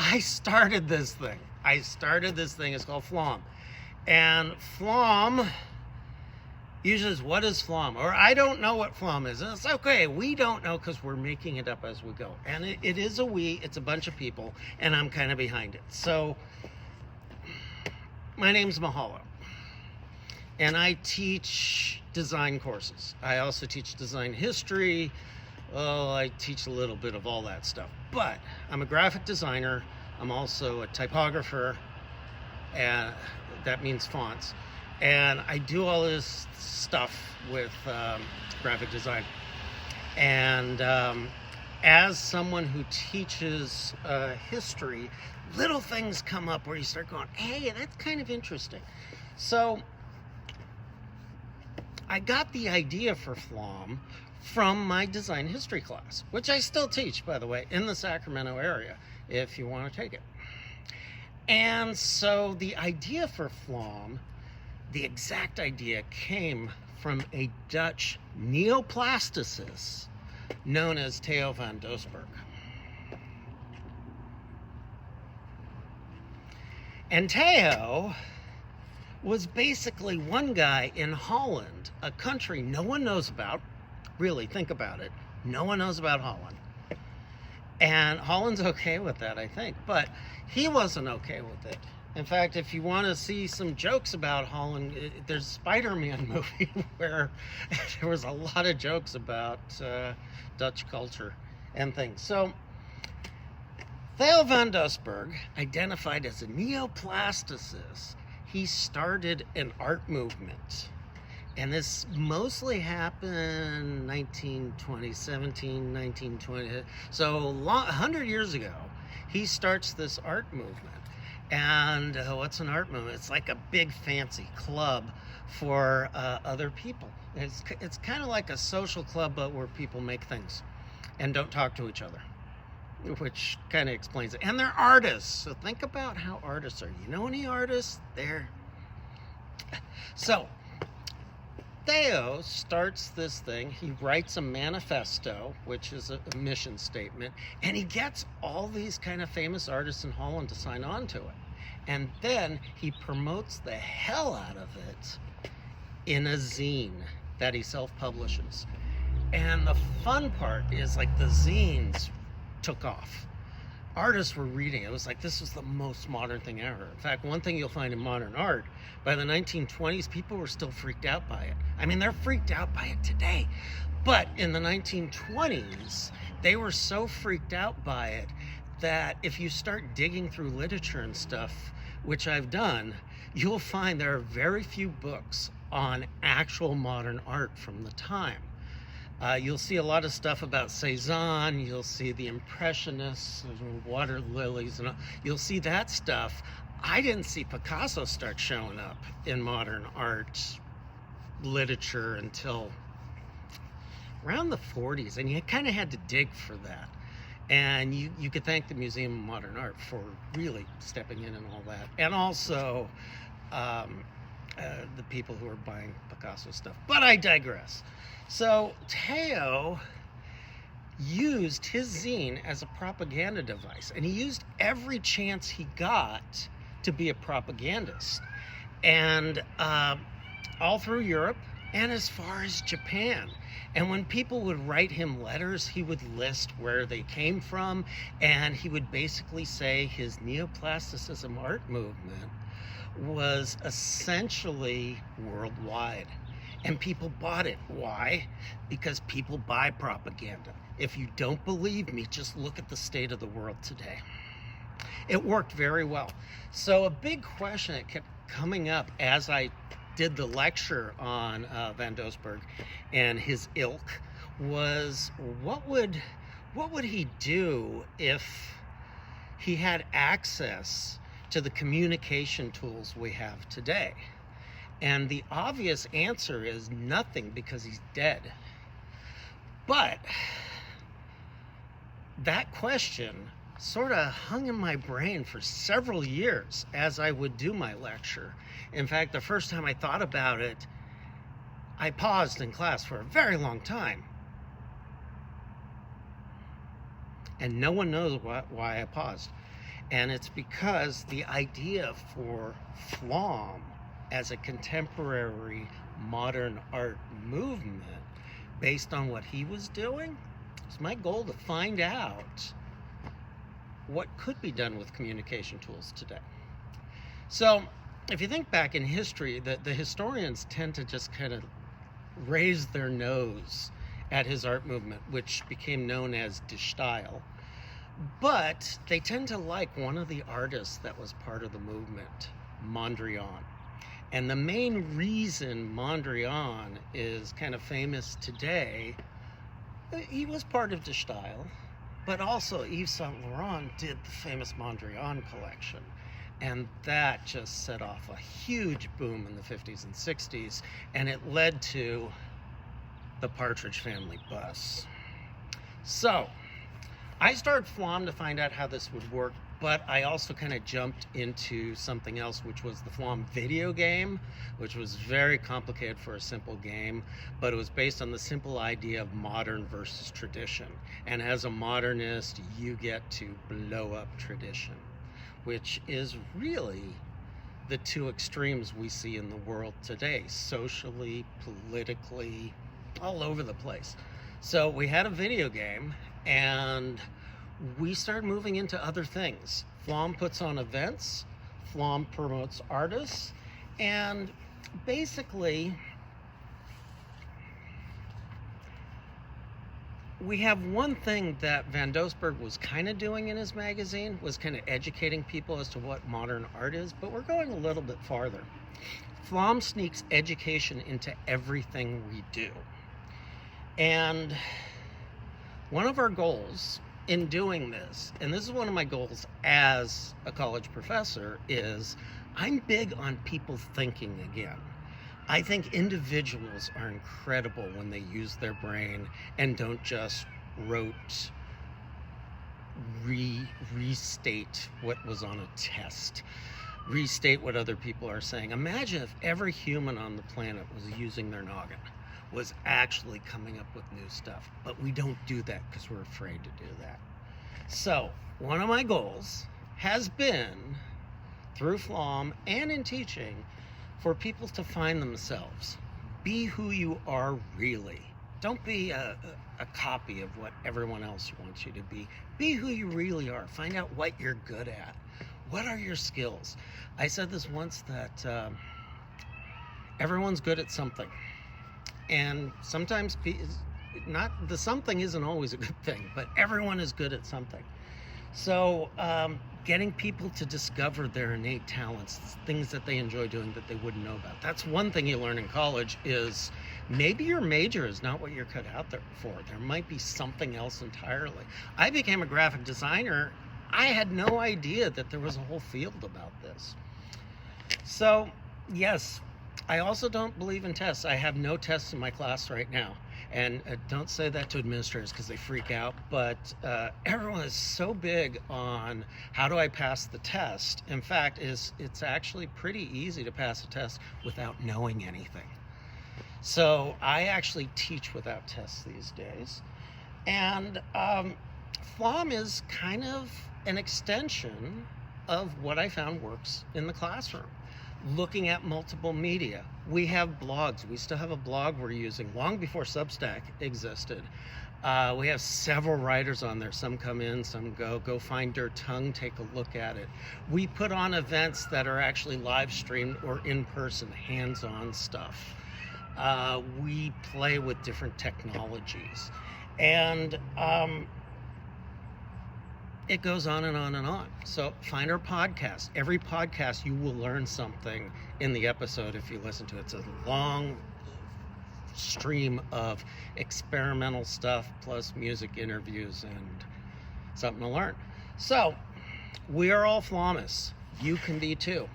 I started this thing. It's called FLOMM. And FLOMM usually is, what is FLOMM? Or I don't know what FLOMM is. And it's okay, we don't know because we're making it up as we go. And it is a we, it's a bunch of people, and I'm kind of behind it. So my name's Mehallo, and I teach design courses. I also teach design history. Oh, I teach a little bit of all that stuff. But I'm a graphic designer. I'm also a typographer, and that means fonts. And I do all this stuff with graphic design. And as someone who teaches history, little things come up where you start going, hey, that's kind of interesting. So I got the idea for FLOMM from my design history class, which I still teach, by the way, in the Sacramento area, if you want to take it. And so the idea for FLOMM, the exact idea, came from a Dutch neoplasticist known as Theo van Doesburg. And Theo was basically one guy in Holland, a country no one knows about. Really, think about it. No one knows about Holland. And Holland's okay with that, I think. But he wasn't okay with it. In fact, if you want to see some jokes about Holland, there's a Spider-Man movie where there was a lot of jokes about Dutch culture and things. So Theo van Doesburg, identified as a neoplasticist, he started an art movement. And this mostly happened 1920, 1920. So 100 years ago, he starts this art movement. And what's an art movement? It's like a big fancy club for other people. It's kind of like a social club, but where people make things and don't talk to each other, which kind of explains it. And they're artists. So think about how artists are. You know any artists? So Theo starts this thing. He writes a manifesto, which is a mission statement, and he gets all these kind of famous artists in Holland to sign on to it. And then he promotes the hell out of it in a zine that he self-publishes. And the fun part is, like, the zines took off. Artists were reading it. It was like, this was the most modern thing ever. In fact, one thing you'll find in modern art, by the 1920s, people were still freaked out by it. I mean, they're freaked out by it today. But in the 1920s, they were so freaked out by it that if you start digging through literature and stuff, which I've done, you'll find there are very few books on actual modern art from the time. You'll see a lot of stuff about Cezanne, you'll see the Impressionists, water lilies, and you'll see that stuff. I didn't see Picasso start showing up in modern art literature until around the 40s, and you kind of had to dig for that. And you could thank the Museum of Modern Art for really stepping in and all that. And also the people who are buying Picasso stuff. But I digress. So Theo used his zine as a propaganda device, and he used every chance he got to be a propagandist. And all through Europe and as far as Japan. And when people would write him letters, he would list where they came from, and he would basically say his neoplasticism art movement was essentially worldwide. And people bought it. Why? Because people buy propaganda. If you don't believe me, just look at the state of the world today. It worked very well. So a big question that kept coming up as I did the lecture on Van Doesburg and his ilk was, what would he do if he had access to the communication tools we have today? And the obvious answer is nothing, because he's dead. But that question sort of hung in my brain for several years as I would do my lecture. In fact, the first time I thought about it, I paused in class for a very long time. And no one knows why I paused. And it's because the idea for FLOMM as a contemporary modern art movement, based on what he was doing, it's my goal to find out what could be done with communication tools today. So if you think back in history, the historians tend to just kind of raise their nose at his art movement, which became known as de style. But they tend to like one of the artists that was part of the movement, Mondrian. And the main reason Mondrian is kind of famous today, he was part of de style, but also Yves Saint Laurent did the famous Mondrian collection. And that just set off a huge boom in the 50s and 60s, and it led to the Partridge Family bus. So I started FLOMM to find out how this would work, but I also kind of jumped into something else, which was the FLOMM video game, which was very complicated for a simple game, but it was based on the simple idea of modern versus tradition. And as a modernist, you get to blow up tradition, which is really the two extremes we see in the world today, socially, politically, all over the place. So we had a video game, and we started moving into other things. FLOMM puts on events, FLOMM promotes artists, and basically we have one thing that Van Doesburg was kind of doing in his magazine, was kind of educating people as to what modern art is, but we're going a little bit farther. FLOMM sneaks education into everything we do. And one of our goals in doing this, and this is one of my goals as a college professor, is I'm big on people thinking again. I think individuals are incredible when they use their brain and don't just restate what was on a test, restate what other people are saying. Imagine if every human on the planet was using their noggin, was actually coming up with new stuff. But we don't do that because we're afraid to do that. So one of my goals has been, through FLOMM and in teaching, for people to find themselves. Be who you are really. Don't be a copy of what everyone else wants you to be. Be who you really are. Find out what you're good at. What are your skills? I said this once, that everyone's good at something. And sometimes the something isn't always a good thing, but everyone is good at something. So getting people to discover their innate talents, things that they enjoy doing that they wouldn't know about. That's one thing you learn in college, is maybe your major is not what you're cut out there for. There might be something else entirely. I became a graphic designer. I had no idea that there was a whole field about this. So yes, I also don't believe in tests. I have no tests in my class right now. And don't say that to administrators because they freak out, but everyone is so big on how do I pass the test. In fact, it's actually pretty easy to pass a test without knowing anything. So I actually teach without tests these days. And FLOMM is kind of an extension of what I found works in the classroom. Looking at multiple media. We have blogs. We still have a blog we're using long before Substack existed. We have several writers on there. Some come in, some go. Go find their tongue, take a look at it. We put on events that are actually live streamed or in person, hands-on stuff. We play with different technologies. And it goes on and on and on. So find our podcast. Every podcast, you will learn something in the episode if you listen to it. It's a long stream of experimental stuff plus music interviews and something to learn. So we are all FLOMmists. You can be too.